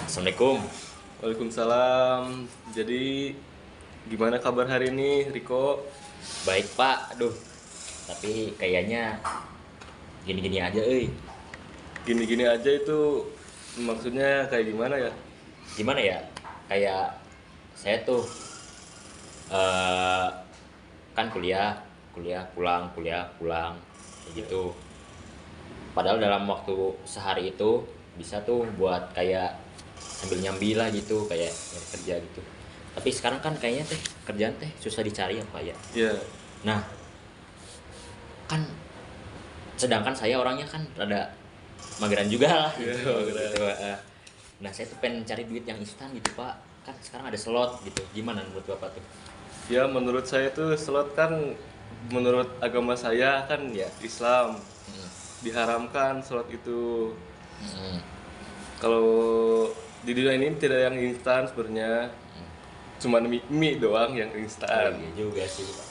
Assalamualaikum. Waalaikumsalam. Jadi gimana kabar hari ini, Riko? Baik Pak. Aduh, tapi kayaknya gini-gini aja, Gini-gini aja itu maksudnya kayak gimana ya? Gimana ya? Kayak saya tuh eh kan kuliah pulang, kayak gitu. Padahal dalam waktu sehari itu bisa tuh buat kayak sambil nyambi lah gitu, kayak nyari kerja gitu. Tapi sekarang kan kayaknya kerjaan susah dicari ya Pak ya. Iya. Nah, kan sedangkan saya orangnya kan rada mageran juga lah Iya, gitu, mageran. gitu. Nah, saya tuh pengen cari duit yang instan gitu Pak. Kan sekarang ada slot gitu. Gimana menurut Bapak tuh? Ya menurut saya tuh slot kan menurut agama saya kan Ya. Islam Hmm. diharamkan slot itu. Hmm. Kalau di dunia ini tidak yang instan sebenarnya. Cuman mie doang yang Oh, instan. iya juga sih Pak.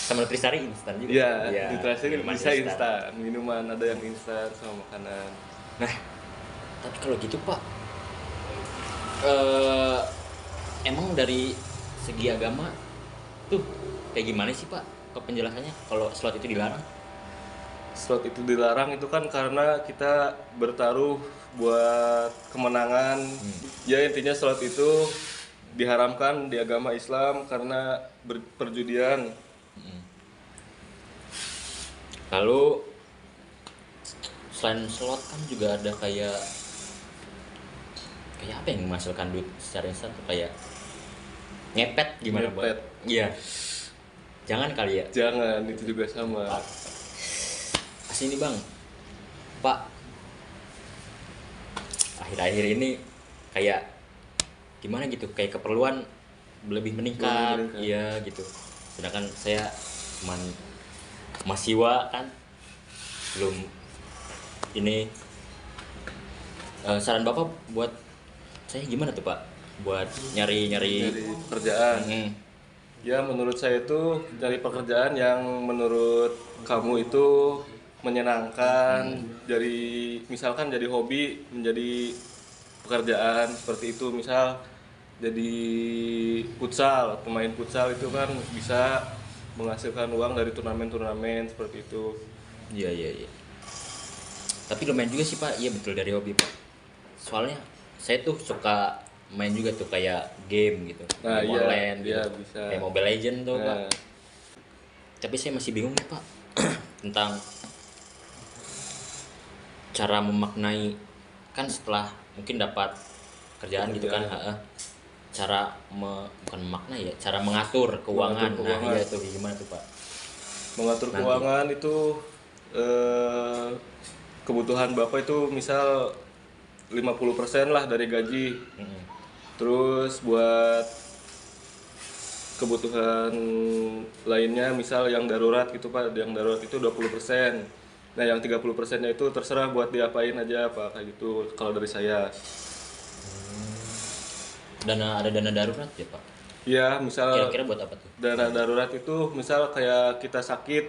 Sama Nutrisari instan juga. Iya, Iya, di terakhir minuman bisa instan. Minuman ada yang instan sama makanan. Nah, tapi kalau gitu Pak, eh emang dari segi agama tuh kayak gimana sih Pak? Ke penjelasannya kalau slot itu dilarang? Slot itu dilarang itu kan karena kita bertaruh buat kemenangan. Ya intinya slot itu diharamkan di agama Islam karena perjudian. Lalu selain slot kan juga ada kayak apa yang menghasilkan duit secara instan tuh, kayak ngepet gimana Ngepet. Pak? Iya. Jangan kali ya. Jangan, itu juga sama. Sini Bang. Pak, akhir-akhir ini kayak gimana gitu, kayak keperluan lebih meningkat, Lebih meningkat. iya gitu. Sedangkan saya cuman mahasiswa kan, belum ini. Saran Bapak buat saya gimana tuh Pak? Buat nyari Dari pekerjaan. Hmm. Ya menurut saya itu dari pekerjaan yang menurut kamu itu menyenangkan, dari misalkan jadi hobi menjadi pekerjaan seperti itu. Misal jadi futsal, pemain futsal itu kan bisa menghasilkan uang dari turnamen-turnamen seperti itu. Iya. Tapi lumayan juga sih Pak, iya betul, dari hobi Pak. Soalnya saya tuh suka main juga tuh kayak game gitu, Nah, game iya, online iya, gitu. bisa. Kayak Mobile Legend tuh Pak. Nah, Tapi saya masih bingung nih Pak tentang cara memaknai, kan setelah mungkin dapat kerjaan gitu kan, cara bukan memaknai ya, cara mengatur keuangan. Mengatur keuangan. Nah iya tuh gimana tuh Pak? mengatur Nanti. keuangan itu kebutuhan Bapak itu misal 50% lah dari gaji. Mm-mm. Terus buat kebutuhan lainnya misal yang darurat gitu Pak, yang darurat itu 20%. Nah, yang 30%-nya itu terserah buat diapain aja Pak, kayak gitu kalau dari saya. Ada dana darurat ya Pak? Ya, misal Kira-kira buat apa tuh? dana darurat itu misal kayak kita sakit.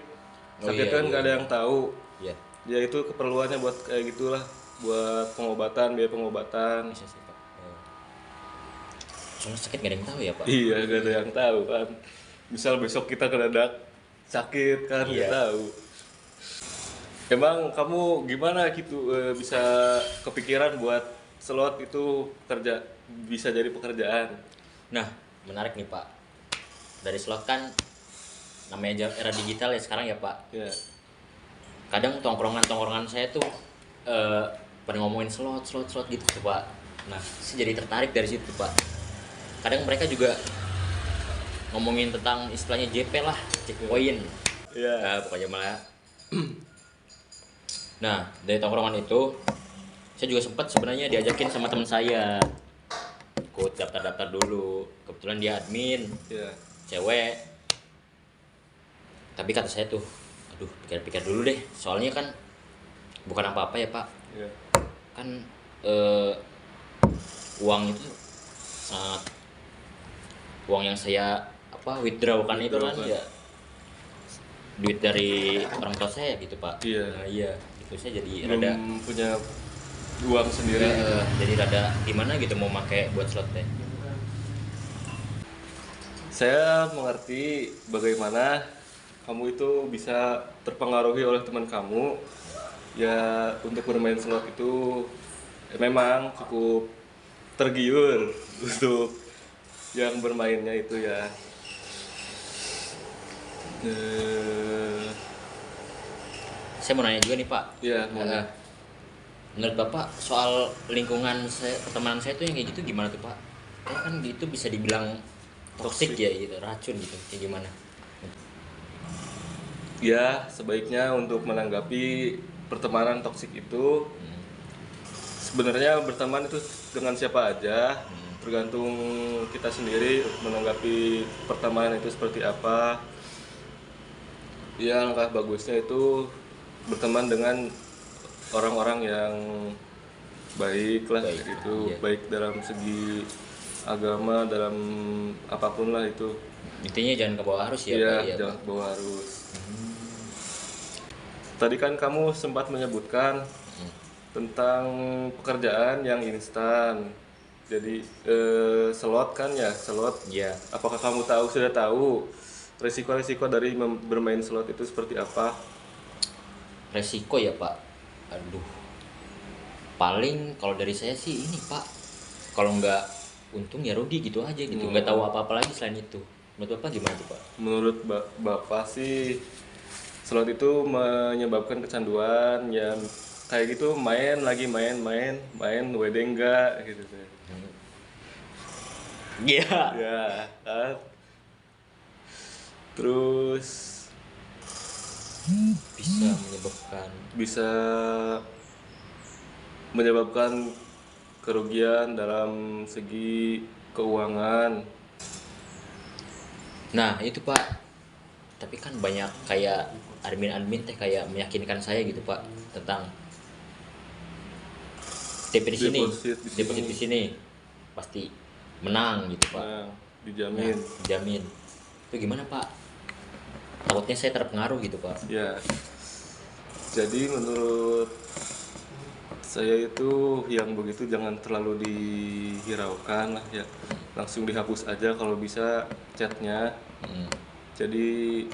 Oh, Sakit iya, kan iya, nggak ada iya. yang tahu. Iya, Ya itu keperluannya buat kayak gitulah, buat pengobatan, biaya pengobatan. bisa sih Pak. Oh. Soalnya sakit gak ada yang tahu ya Pak. Iya, gak ada yang tahu kan. Misal besok kita kedadak sakit kan, Iya. nggak tahu. Emang kamu gimana gitu bisa kepikiran buat slot itu kerja bisa jadi pekerjaan? Nah, menarik nih Pak. Dari slot kan namanya era digital ya sekarang ya Pak. Ya. Kadang tongkrongan saya tuh pada ngomongin slot gitu tuh Pak. Nah, saya jadi tertarik dari situ Pak. Kadang mereka juga ngomongin tentang istilahnya JP lah, checkpoint. Iya. Pokoknya malah. Nah, dari tongkrongan itu saya juga sempat sebenarnya diajakin sama teman saya ikut daftar dulu. Kebetulan dia admin, Ya. cewek. Tapi kata saya tuh, aduh pikir-pikir dulu deh, soalnya kan bukan apa-apa ya Pak. Ya. Kan uang itu sangat, uang yang saya withdraw kan itu kan Withdraw kan. ya duit dari orang tua saya gitu Pak. Iya. Nah, iya Terus saya jadi belum rada punya uang sendiri gitu. jadi rada gimana gitu mau pakai buat slot teh. Saya mengerti bagaimana kamu itu bisa terpengaruhi oleh teman kamu. Ya untuk bermain slot itu memang cukup tergiur untuk yang bermainnya itu ya. Eh, Saya mau nanya juga nih Pak. ya mana? Menurut Bapak soal lingkungan saya, pertemanan saya tuh yang kayak gitu gimana tuh Pak? Kayak kan itu bisa dibilang toksik Toksik. ya gitu, racun gitu. Kayak gimana? Ya sebaiknya untuk menanggapi pertemanan toksik itu sebenarnya berteman itu dengan siapa aja, tergantung kita sendiri menanggapi pertemanan itu seperti apa. Ya langkah bagusnya itu berteman dengan orang-orang yang baik lah Baik, itu, iya. baik dalam segi agama, dalam apapun lah itu. Intinya jangan ke bawah arus ya Iya, Pak. Iya jangan Pak. bawa arus. Tadi kan kamu sempat menyebutkan tentang pekerjaan yang instan. Jadi slot kan ya, slot. Iya. Apakah kamu sudah tahu resiko-resiko dari bermain slot itu seperti apa? Resiko ya Pak. Aduh. Paling kalau dari saya sih ini Pak. Kalau nggak untung ya rugi gitu aja gitu. Nggak tahu apa-apa lagi selain itu. Menurut Bapak gimana tuh Pak? Menurut Bapak sih slot itu menyebabkan kecanduan ya, kayak gitu, main lagi main WD enggak gitu. Iya. Ya kan. Terus Bisa menyebabkan kerugian dalam segi keuangan. Nah itu Pak. Tapi kan banyak kayak admin teh kayak meyakinkan saya gitu Pak tentang DP di sini, deposit di sini pasti menang gitu Pak. Nah, Nah, dijamin. dijamin. Itu gimana Pak? Takutnya saya terpengaruh gitu Pak. Ya. Jadi menurut saya itu yang begitu jangan terlalu dihiraukan lah ya. Langsung dihapus aja kalau bisa chatnya. Hmm. Jadi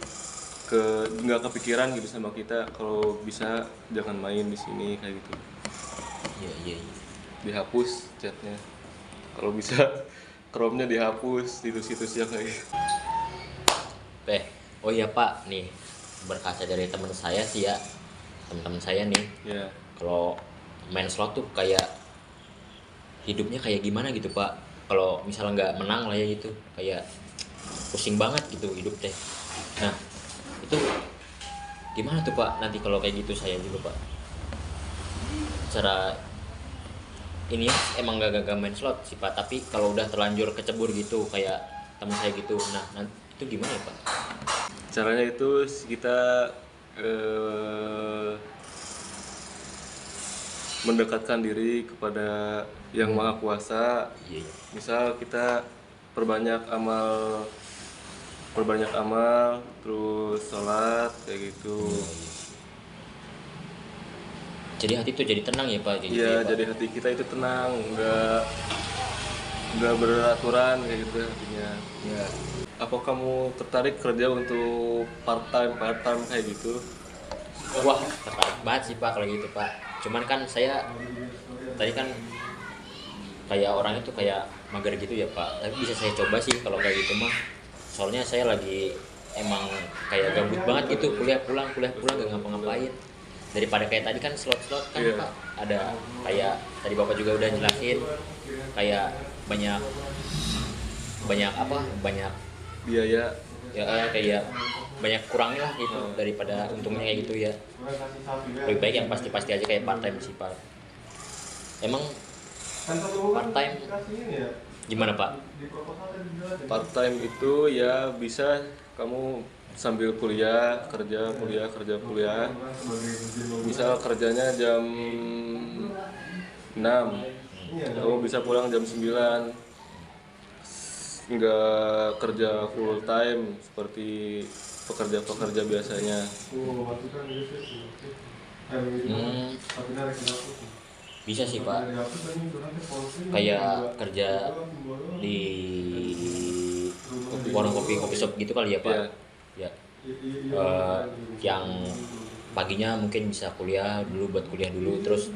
nggak kepikiran gitu sama kita, kalau bisa jangan main di sini kayak gitu. Iya iya. Iya. Dihapus chatnya. Kalau bisa Chrome-nya dihapus, situs-situs yang kayak gitu. Oh iya Pak, nih berkaca dari teman saya sih ya, teman-teman saya nih, Ya. kalau main slot tuh kayak hidupnya kayak gimana gitu Pak. Kalau misalnya nggak menang lah ya gitu, kayak pusing banget gitu hidup teh. Nah itu gimana tuh Pak? Nanti kalau kayak gitu saya juga Pak. Cara ini ya, emang gak main slot sih Pak. Tapi kalau udah terlanjur kecebur gitu kayak teman saya gitu, nah nanti itu gimana ya Pak? Caranya itu kita mendekatkan diri kepada yang maha kuasa. Iya. Misal kita perbanyak amal, terus sholat kayak gitu. Jadi hati tuh jadi tenang ya Pak. Jadi Iya, Pak. jadi hati kita itu tenang, nggak beraturan kayak gitu hatinya. Ya. Apa kamu tertarik kerja untuk part time kayak gitu? Wah, tertarik banget sih Pak kalau gitu Pak. Cuman kan saya tadi kan kayak orang itu kayak mager gitu ya Pak. Tapi bisa saya coba sih kalau kayak gitu mah. Soalnya saya lagi emang kayak gabut banget gitu, kuliah pulang gak ngapa-ngapain. Daripada kayak tadi kan slot-slot kan Iya. Pak. Ada kayak tadi Bapak juga udah jelasin kayak banyak banyak Biaya. ya kayak banyak kurangnya lah gitu daripada untungnya kayak gitu ya. Lebih baik yang pasti-pasti aja kayak part time sih Pak. Emang part time gimana Pak? Part time itu ya bisa kamu sambil kuliah, kerja. Misal kerjanya jam 6, kamu bisa pulang jam 9. Nggak kerja full time seperti pekerja-pekerja biasanya. Hmm, bisa sih Pak, kayak kerja di warung kopi kopi shop gitu kali ya Pak. Ya, Ya, yang paginya mungkin bisa kuliah dulu, buat kuliah dulu, terus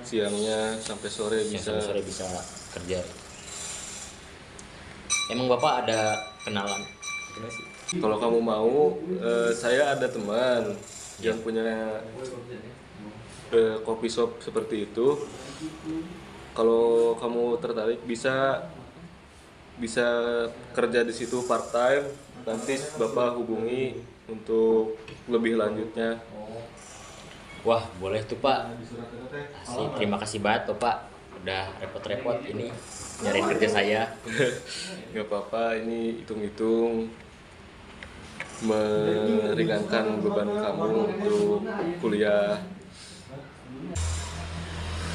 siangnya sampai sore siang bisa. sampai sore bisa kerja. Emang Bapak ada kenalan? Gimana sih? Kalau kamu mau, saya ada teman yang punya coffee shop seperti itu. Kalau kamu tertarik bisa bisa kerja di situ part time. Nanti Bapak hubungi untuk lebih lanjutnya. Wah, boleh tuh Pak. Asli, terima kasih banget Bapak udah repot-repot ini nyariin kerja saya. Gak apa-apa, ini hitung-hitung meringankan beban kamu untuk kuliah.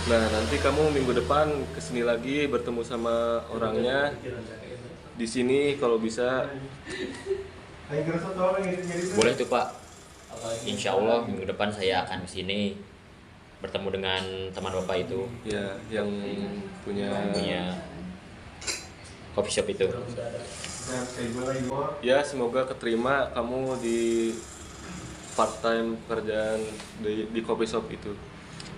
Nah, nanti kamu minggu depan kesini lagi bertemu sama orangnya. Di sini kalau bisa. Boleh tuh Pak. Insya Allah minggu depan saya akan kesini bertemu dengan teman Bapak itu, Ya, yang punya coffee shop itu. ya, semoga keterima kamu di part time pekerjaan di coffee shop itu.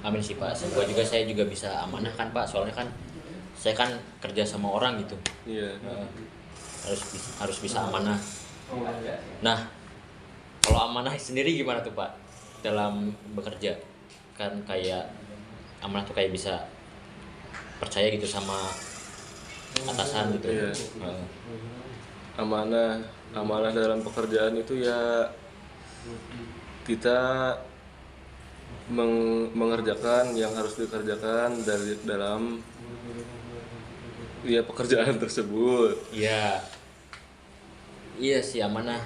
Amin sih Pak. Semoga juga saya juga bisa amanah kan Pak. Soalnya kan saya kan kerja sama orang gitu. Iya. Harus bisa amanah. Nah, kalau amanah sendiri gimana tuh Pak dalam bekerja? Kan kayak amanah tuh kayak bisa percaya gitu sama atasan gitu. Iya. Amanah dalam pekerjaan itu ya kita mengerjakan yang harus dikerjakan dari dalam ya pekerjaan tersebut. Iya. Iya sih amanah.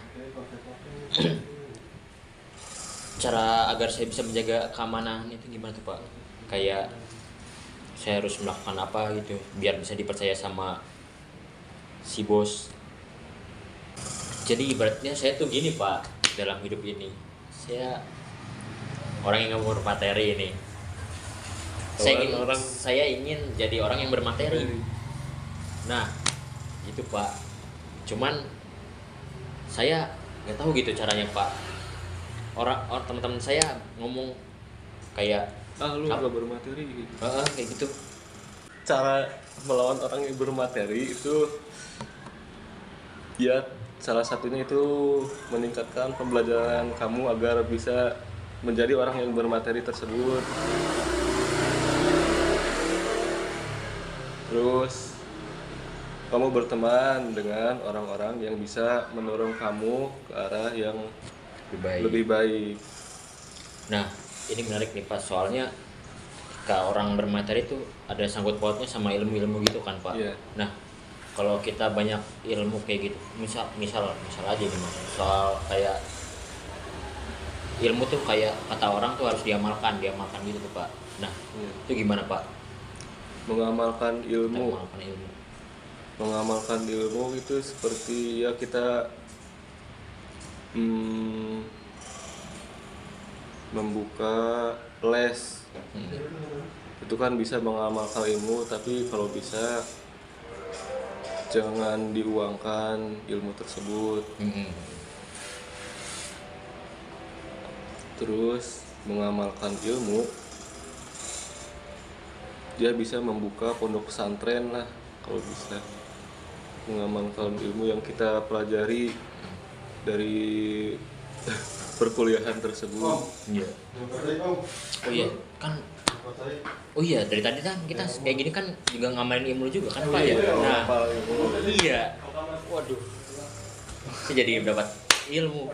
Cara agar saya bisa menjaga keamanan itu gimana tuh Pak? Kayak saya harus melakukan apa gitu biar bisa dipercaya sama si bos. Jadi ibaratnya saya tuh gini Pak, dalam hidup ini saya orang yang nggak bermateri ini. Saya ingin jadi orang yang bermateri. Nah, itu Pak. Cuman saya nggak tahu gitu caranya Pak. Orang teman-teman saya ngomong kayak Lu gak bermateri gitu. kayak gitu. Cara melawan orang yang bermateri itu ya salah satunya itu meningkatkan pembelajaran kamu agar bisa menjadi orang yang bermateri tersebut. Terus kamu berteman dengan orang-orang yang bisa mendorong kamu ke arah yang lebih baik. Nah, ini menarik nih Pak, soalnya ketika orang bermateri itu ada sangkut pautnya sama ilmu-ilmu gitu kan Pak. Iya. Nah, kalau kita banyak ilmu kayak gitu, misal aja nih Mas, soal kayak ilmu tuh kayak kata orang tuh harus diamalkan gitu tuh Pak. Nah, Iya. itu gimana Pak? Mengamalkan ilmu. Mengamalkan ilmu. Itu seperti ya kita membuka les. Itu kan bisa mengamalkan ilmu, tapi kalau bisa jangan diuangkan ilmu tersebut. Terus mengamalkan ilmu, dia bisa membuka pondok pesantren lah kalau bisa. Mengamalkan ilmu yang kita pelajari dari perkuliahan tersebut. Iya. Oh iya, kan. Oh iya, dari tadi kan kita kayak gini kan juga ngamalin ilmu juga kan Pak ya. Nah, iya. Waduh. Saya jadi mendapat ilmu.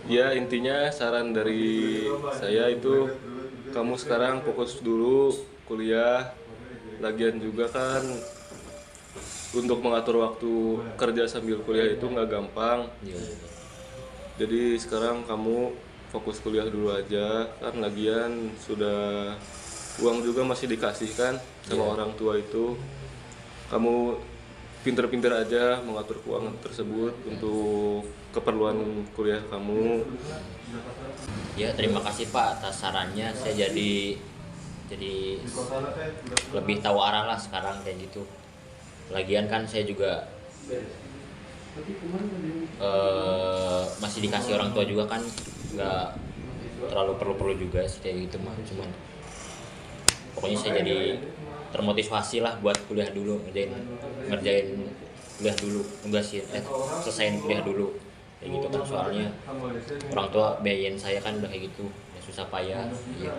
Ya, intinya saran dari saya itu kamu sekarang fokus dulu kuliah. Lagian juga kan untuk mengatur waktu kerja sambil kuliah itu nggak gampang. Iya. Jadi sekarang kamu fokus kuliah dulu aja, kan lagian sudah uang juga masih dikasih kan sama orang tua itu. Kamu pinter-pinter aja mengatur keuangan tersebut untuk keperluan kuliah kamu. Ya, terima kasih Pak atas sarannya. Saya jadi lebih tahu arah lah sekarang kayak gitu. Lagian kan saya juga masih dikasih orang tua juga kan, nggak terlalu perlu juga sih kayak gitu mah. Cuman pokoknya saya jadi termotivasi lah buat kuliah dulu, ngerjain kuliah dulu, enggak sih, selesaiin kuliah dulu kayak gitu kan. Soalnya orang tua biayain saya kan udah kayak gitu ya, susah payah. Iya.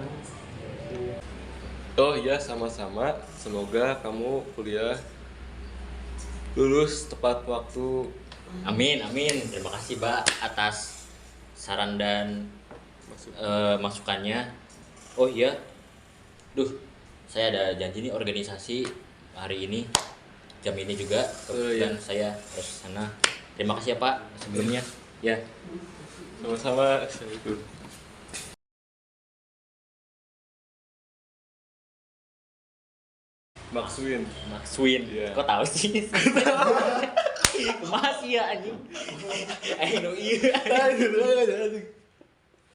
Oh iya, sama-sama. Semoga kamu kuliah lulus tepat waktu. Amin, amin. Terima kasih Mbak atas saran dan masukannya. Oh iya, saya ada janji nih organisasi hari ini jam ini juga, dan saya harus sana. Terima kasih ya Pak sebelumnya. Ya. Sama-sama. Assalamualaikum. Maxwin. Yeah. Kok tahu sih? Masih ya anjing. No iya.